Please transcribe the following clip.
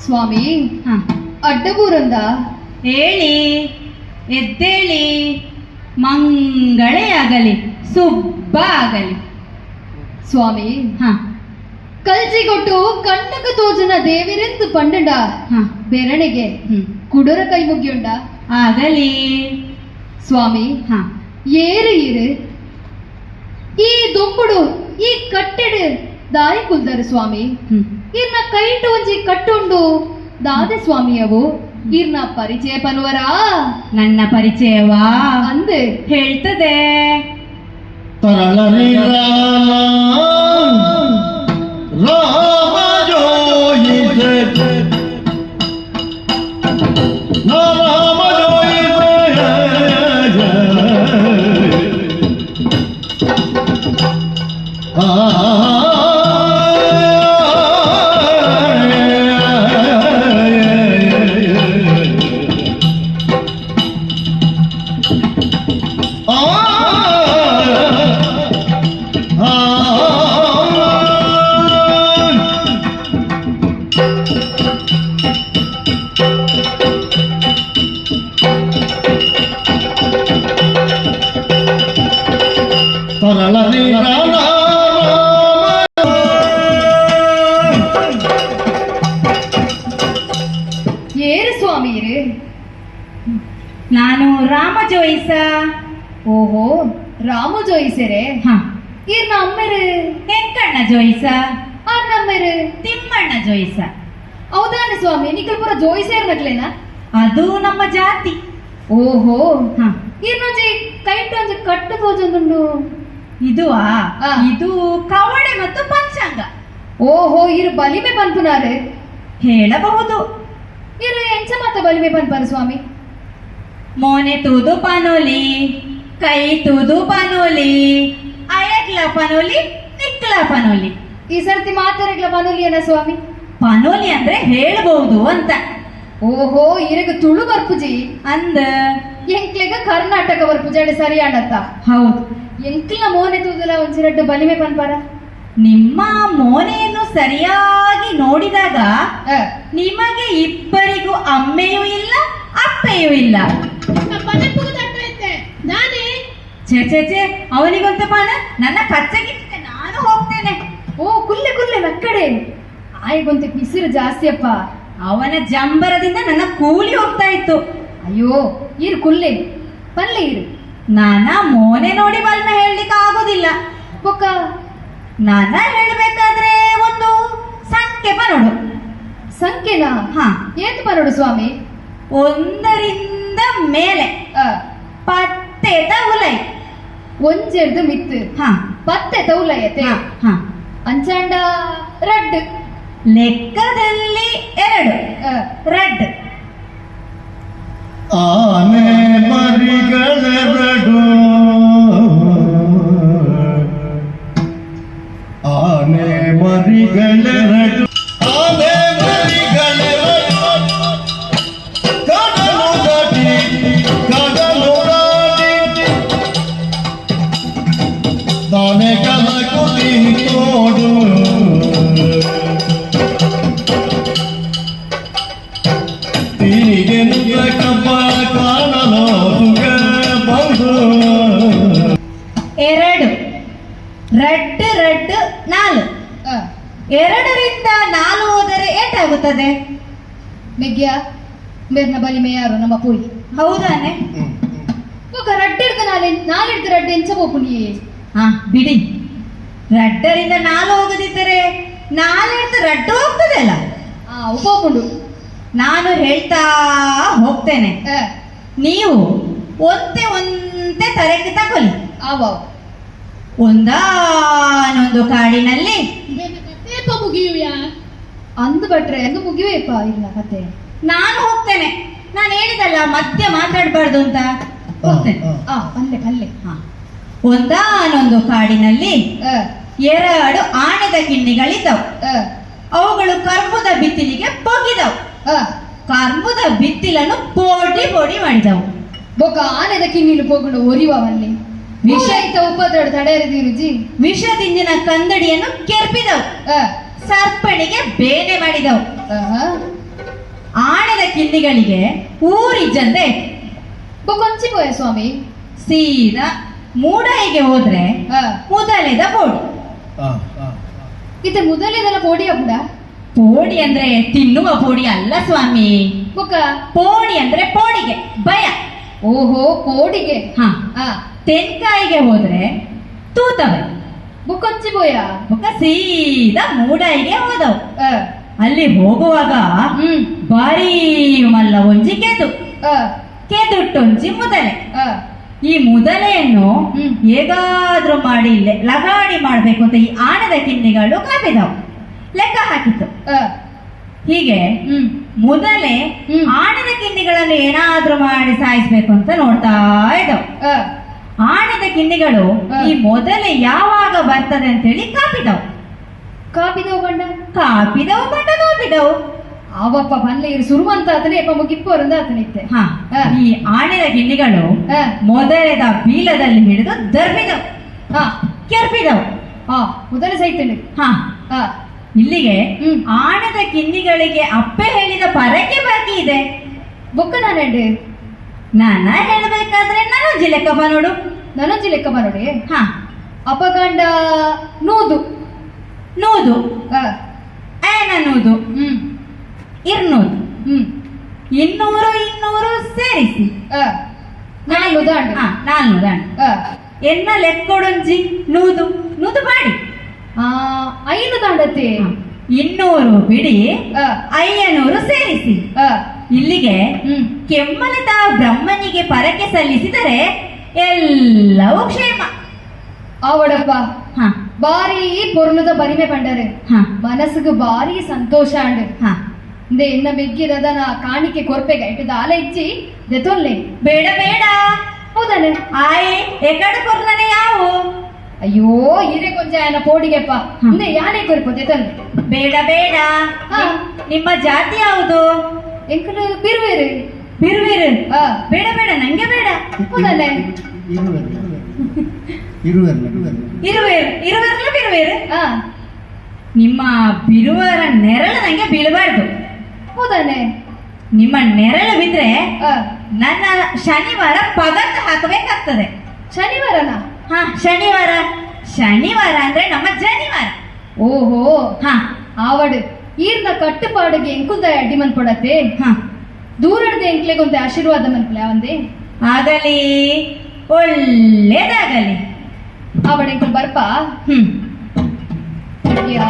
ಸ್ವಾಮಿ, ಅಡ್ಡಬೂರಂದ ಹೇಳಿ, ಎದ್ದೇಳಿ, ಮಂಗಳೇ ಆಗಲಿ, ಶುಭ ಆಗಲಿ. ಸ್ವಾಮಿ, ಕಲ್ಸಿಗೊಟ್ಟು ಕಣ್ಣಕ ತೋಜನ ದೇವಿರೆಂದು ಪಂಡಂಡ ಬೆರಣಿಗೆ ಕುಡುರ ಕೈ ಮುಗಿಯುಂಡ ಆಗಲಿ. ಸ್ವಾಮಿ, ಏರು ಇರು ಈ ದುಂಬುಡು ಈ ಕಟ್ಟೆಡು ದಾಯಿ ಕುಲ್ದರು ಸ್ವಾಮಿ. ಇರ್ನ ಕೈಟು ಒಂಜಿ ಕಟ್ಟುಂಡು ದಾದೆ ಸ್ವಾಮಿಯವು ಇರ್ನ ಪರಿಚಯ ಪನುವರಾ? ನನ್ನ ಪರಿಚಯವಾ ಅಂದೆ ಹೇಳ್ತದೆ. ಏರು ಸ್ವಾಮಿ ಇರು. ನಾನು ರಾಮ ಜೋಯಿಸ. ಓಹೋ, ರಾಮ ಜೋಯಿಸರೆ. ಇರ್ನ ಅಮ್ಮೆರು ಹೆಂಕಣ್ಣ ಜೋಯಿಸ. ಅರ್ನ ಅಮ್ಮೆರು ತಿಮ್ಮಣ್ಣ ಜೋಯಿಸ. ಹೌದಾನೆ ಸ್ವಾಮಿ, ನಿಖಲ್ ಪುರ ಜೋಯಿಸೇರ್ನಕ್ಲೇನಾ? ಅದು ನಮ್ಮ ಜಾತಿ. ಓಹೋ, ಇರ್ನೊಂಜಿ ಕೈಟು ಒಂಜಿ ಕಟ್ಟು ತೋಜೊಂದುಂಡು. ಇದುವಾ? ಇದು ಕವಡೆ ಮತ್ತು ಪಂಚಾಂಗ. ಓಹೋ, ಇರು ಬಲಿಮೆ ಪನ್ಪುನಾರೆ ಹೇಳಬಹುದು. ಇರು ಎಂಚ ಮಾತ ಬಲಿಮೆ ಪನ್ಪರು ಸ್ವಾಮಿ? ಮೋನೆ ತೂದು ಪನೋಲಿ, ಕೈ ತೂದು ಪನೋಲಿ, ಅಯಗ್ಲ ಪನೋಲಿ, ನಿಕ್ಲ ಪನೋಲಿ. ಈ ಸರ್ತಿ ಮಾತಾರೆಗ್ಲ ಪನೋಲಿ ಏನ ಸ್ವಾಮಿ? ಪನೋಲಿ ಅಂದ್ರೆ ಹೇಳಬಹುದು ಅಂತ. ಓಹೋ, ಇರಗ ತುಳು ಬರ್ಪುಜಿ ಅಂದ ಎಂಕ್ಲೆಗ ಕರ್ನಾಟಕ ಬರ್ಪುಜಾಡೆ ಸರಿಯಾಡತ್ತ. ಹೌದು. ಎಂಕ್ಲ ಮೋನೆ ತೂದಲ ಒಂಚಿರಡ್ಡು ಬಲಿಮೆ ಪನ್ಪಾರ? ನಿಮ್ಮ ಮೋನೆಯನ್ನು ಸರಿಯಾಗಿ ನೋಡಿದಾಗ ನಿಮಗೆ ಇಬ್ಬರಿಗೂ ಅಮ್ಮೆಯೂ ಇಲ್ಲ ಅಪ್ಪೆಯೂ ಇಲ್ಲ. ಛೆ ಅವನಿಗೊಂತ ಪಾನ, ನನ್ನ ಕಚ್ಚಗಿಟ್ಟಿದೆ, ನಾನು ಹೋಗ್ತೇನೆ. ಓ ಕುಲ್ಲೆ ಕುಲ್ಲೆ ನಕ್ಕಡೆ ಆಯ್ಗೊಂತ ಬಿಸಿರು ಜಾಸ್ತಿ ಅಪ್ಪ. ಅವನ ಜಂಬರದಿಂದ ನನ್ನ ಕೂಲಿ ಹೋಗ್ತಾ ಇತ್ತು. ಅಯ್ಯೋ, ಇರು ಕುಲ್ಲೆ ಪಲ್ಲೆ ಇರು. ನಾನ ಮೋನೆ ನೋಡಿ ಬಲ್ನ ಹೇಳಲಿಕ್ಕೆ ಆಗೋದಿಲ್ಲ. ಪೊಕ್ಕ ನಾನ ಹೇಳಬೇಕಾದ್ರೆ ಒಂದು ಸಂಖ್ಯೆ ಪನೋಡು. ಸಂಖ್ಯೆನಾ? ಏತು ಪನೋಡು ಸ್ವಾಮಿ? 1ರಿಂದ ಮೇಲೆ ಪತ್ತೆದ ಉಲೈ. ಒಂಜೆರ್ದು ಮಿತ್ತು ಪತ್ತೆದ ಉಲಯತೆ ಅಂಚಾಂಡ ರಡ್. ಲೆಕ್ಕದಲ್ಲಿ 2 ರಡ್. ಆನೆ ಮರಿಗಳೆರಡು, ಆನೆ ಮರಿಗಳೆರಡು, ಆನೆ ಮರಿಗಳೆರಡು, ಕಡಲು ದಾಟಿ ಕಡಲು ದಾಟಿ ತಾನೆಗಳ ಕುಲಿ ತೋಡು. ಎರಡು ರಡ್ ರಡ್ 4. 2ರಿಂದ 4 ಹೋದರೆ ಏಟಾಗುತ್ತದೆ? ಮೆಗ್ಯ ಮೇರ್ನ ಬಲಿಮೆ ಯಾರು ನಮ್ಮ ಪೋಯಿ? ಹೌದಾನೆ? ರಡ್ಡಿಡ್ದ ನಾಲಿಡ್ದ ರಡ್ಡ ಎಂಚ ಪೋಪುನಿ? ಬಿಡಿ. ರಡ್ಡರಿಂದ 4 ಹೋಗದಿದ್ದರೆ 4 ರಡ್ಡು ಹೋಗ್ತದೆ ಅಲ್ಲ. ಉಪೋಪುಂಡು. ನಾನು ಹೇಳ್ತಾ ಹೋಗ್ತೇನೆ, ನೀವು ಒಂತೆ ತರಕ್ಕೆ ತಗೊಳ್ಳಿ. ಒಂದಾನೊಂದು ಕಾಡಿನಲ್ಲಿ ಮುಗಿಯುವ ಅಂದು ಬಟ್ರೆ ಅಂದು ಮುಗಿವೇಪ ಇಲ್ಲ ಕತೆ. ನಾನು ಹೋಗ್ತೇನೆ. ನಾನು ಹೇಳಿದಲ್ಲ ಮಧ್ಯ ಮಾತಾಡ್ಬಾರ್ದು ಅಂತ. ಹೋಗ್ತೇನೆ. ಅಲ್ಲೇ ಅಲ್ಲೇ. ಹ. ಒಂದಾನೊಂದು ಕಾಡಿನಲ್ಲಿ ಆ, 2 ಆನೆದ ಕಿಣ್ಣಿಗಳಿದ್ದವು. ಆ, ಅವುಗಳು ಕರ್ಬುದ ಬಿತ್ತಿಲಿಗೆ ಪೋಗಿದವು. ಆ. ಕರ್ಬುದ ಬಿತ್ತಿಲನ್ನು ಪೋಡಿ ಪೋಡಿ ಮಾಡಿದವು. ಬೊಕ ಆನೆದ ಕಿನ್ನಿಲು ಪೋಗುಂಡು ಒರಿವಲ್ಲಿ ವಿಷ ಇತ್ತ ಉಪದ್ರ ತಡೆಯರಿದಿರುಜಿ ವಿಷದಿಂದಿನ ಕಂದಡಿಯನ್ನು ಕೆರ್ಪಿದವು. ಆ, ಸರ್ಪಣಿಗೆ ಬೇನೆ ಮಾಡಿದವು. ಆಹಾ. ಆನೆದ ಕಿನ್ನಿಗಳಿಗೆ ಊರಿಜ್ಜಂತೆ ಬೊಕೊಂಚಿ ಪೋಯ ಸ್ವಾಮಿ. ಸೀದಾ ಮೂಡಾಯಿಗೆ ಹೋದ್ರೆ ಆ, ಮೊದಲೇದ ಪೋಡಿ. ಇದು ಮೊದಲೇದೆಲ್ಲ ಪೋಡಿಯ ಕೂಡ ಪೋಡಿ ಅಂದ್ರೆ ತಿನ್ನುವ ಪೋಡಿ ಅಲ್ಲ ಸ್ವಾಮಿ. ಬೊಕ ಪೋಡಿ ಅಂದ್ರೆ ಪೋಡಿಗೆ ಭಯ. ಓಹೋ ಕೋಡಿಗೆ. ಹ. ಆ, ತೆನ್ಕಾಯಿಗೆ ಹೋದ್ರೆ ತೂತವೆ. ಬೊಕೊಂಚಿ ಪೋಯ. ಬೊಕ್ಕ ಸೀದಾ ಮೂಡಾಯಿಗೆ ಹೋದವು. ಆ, ಅಲ್ಲಿ ಹೋಗುವಾಗ ಹ್ಮ್. ಬಾರಿ ಮಲ್ಲ ಒಂಜಿ ಕೆದು ಆ, ಕೆದುಟ್ಟೊಂಜಿ ಮುದಲೆ. ಆ, ಈ ಮುದಲೆಯನ್ನು ಹ್ಮ್. ಹೇಗಾದ್ರೂ ಮಾಡಿ ಲಗಾಡಿ ಮಾಡ್ಬೇಕು ಅಂತ ಈ ಆನೆದ ಕಿನ್ನಿಗಳು ಕಾಪಿದವು, ಲೆಕ್ಕ ಹಾಕಿತ್ತು. ಆ, ಹೀಗೆ ಹ್ಮ್. ಮುದಲೆ ಹ್ಮ್. ಆನೆದ ಕಿನ್ನಿಗಳನ್ನು ಏನಾದ್ರೂ ಮಾಡಿ ಸಾಯಿಸ್ಬೇಕು ಅಂತ ನೋಡ್ತಾ ಇದ್ದವು. ಆ, ಆನೆದ ಕಿನ್ನಿಗಳು ಈ ಮೊದಲೆ ಯಾವಾಗ ಬರ್ತದೆ ಅಂತೇಳಿ ಕಾಪಿದವು. ಕಾಪಿದವು ಬಣ್ಣ ಕಾಪಿದವು ಬಣ್ಣ ಕಾಪಿದವು. ಅವಪ್ಪ ಬನ್ಲೆ ಇರು ಸುರುವಂತ ಆತನೇ ಅಪ್ಪ ಮುಗಿಪ್ಪೋರಂದ ಆತನಿತ್ತೆ. ಹ. ಈ ಆನೆದ ಗಿಣ್ಣಿಗಳು ಆ, ಮೊದಲೆದ ಬೀಲದಲ್ಲಿ ಹಿಡಿದು ದರ್ಬಿದವು, ಆ, ಕೆರ್ಪಿದವು. ಆ, ಮೊದಲೇ ಸೈತಂಡು. ಹ. ಆ, ಇಲ್ಲಿಗೆ ಹ್ಮ್. ಆನೆದ ಕಿನ್ನಿಗಳಿಗೆ ಅಪ್ಪೆ ಹೇಳಿದ ಪರಕೆ ಬಾಕಿ ಇದೆ. ಬೊಕ್ಕ ನಾನೆಂಡು ನಾನ ಹೇಳ್ಬೇಕಾದ್ರೆ ನನೊಂಜಿ ಲೆಕ್ಕಪ್ಪ ನೋಡು. ನನಂಜಿ ಲೆಕ್ಕ ಬರೋಡಿ. ಹ. ಅಪಗಂಡ ನೂದು. ನೂದು. ಆ, ಏನ ನೂದು. ಹ್ಮ್. ಇರ್ನೂದು. ಹ್ಮ್. 200 ಸೇರಿಸಿ ಆ, ನಾನು ದಾಂಡು. ಹ, 400 ಆ, ಎನ್ನ ಲೆಕ್ಕೊಡೊಂಜಿ ನೂದು ನೂದು ಮಾಡಿ. ಆ, ಐನು ದಾಂಡತ್ತೆ. 200 ಬಿಡಿ, ಆ, 500 ಸೇರಿಸಿ. ಆ, ಇಲ್ಲಿಗೆ ಹ್ಮ್. ಕೆಮ್ಮಲದ ಬ್ರಹ್ಮನಿಗೆ ಪರಕೆ ಸಲ್ಲಿಸಿದರೆ ಎಲ್ಲವೂ ಕ್ಷೇಮ. ಆವಡಪ್ಪ ಹ. ಬಾರಿ ಪೊರ್ಲುದ ಬರಿಮೆ ಪಂಡರೆ ಹ. ಮನಸ್ಸಿಗೆ ಬಾರಿ ಸಂತೋಷ ಅಂಡ್ ಹ. ಇಂದೆ ಇನ್ನ ಬೆಗ್ಗಿರದ ನಾ ಕಾಣಿಕೆ ಕೊರ್ಪೆಗ ಇಟ್ಟು ದಾಲ ಇಚ್ಚಿ ದೆತೊಲ್ಲೆ. ಬೇಡ ಬೇಡ. ಹೌದಾನೆ? ಆಯ್ ಎಕಡೆ ಕೊರ್ನನೆ ಯಾವು? ಅಯ್ಯೋ ಹಿರೇ ಕೊಂಚ ಏನ ಪೋಡಿಗೆಪ್ಪ ಇಂದೆ ಯಾನೇ ಕೊರ್ಪು ದೆತೊಲ್ಲೆ. ಬೇಡ ಬೇಡ. ಹ. ನಿಮ್ಮ ಜಾತಿ ಯಾವುದು? ಎಂಕಲು ಬಿರ್ವೇರು. ಬಿರುವಿರು. ಆ, ಬೇಡ ಬೇಡ, ನಂಗೆ ಬೇಡ. ಹೌದಾನೆ? ಇರುವೆರ್ಲ ಬಿರುವೇರು. ಆ, ನಿಮ್ಮ ಬಿರುವರ ನೆರಳು ನಂಗೆ ಬೀಳಬಾರ್ದು. ಹೌದಾನೆ? ನಿಮ್ಮ ನೆರಳು ಬಿದ್ರೆ ಆ, ನನ್ನ ಶನಿವಾರ ಪಗತ್ತು ಹಾಕಬೇಕಾಗ್ತದೆ. ಶನಿವಾರನ? ಹ. ಶನಿವಾರ. ಶನಿವಾರ ಅಂದ್ರೆ ನಮ್ಮ ಜನಿವಾರ. ಓಹೋ. ಹ. ಆವಡು ಈರ್ನ ಕಟ್ಟುಪಾಡಿಗೆ ಎಂಕುಂದ ಅಡ್ಡಿ ಮನ್ಪಡತ್ತೆ. ಹ. ದೂರಡ್ದೆ ಎಂಕ್ಲೆಗೊಂದು ಆಶೀರ್ವಾದ ಮನ್ಪಲೆ ಅವಂದೆ. ಆಗಲಿ, ಒಳ್ಳೇದಾಗಲಿ. ಆವಡ ಎಂಕಲ್ ಬರ್ಪ. ಹ್ಮ್. ಯಾ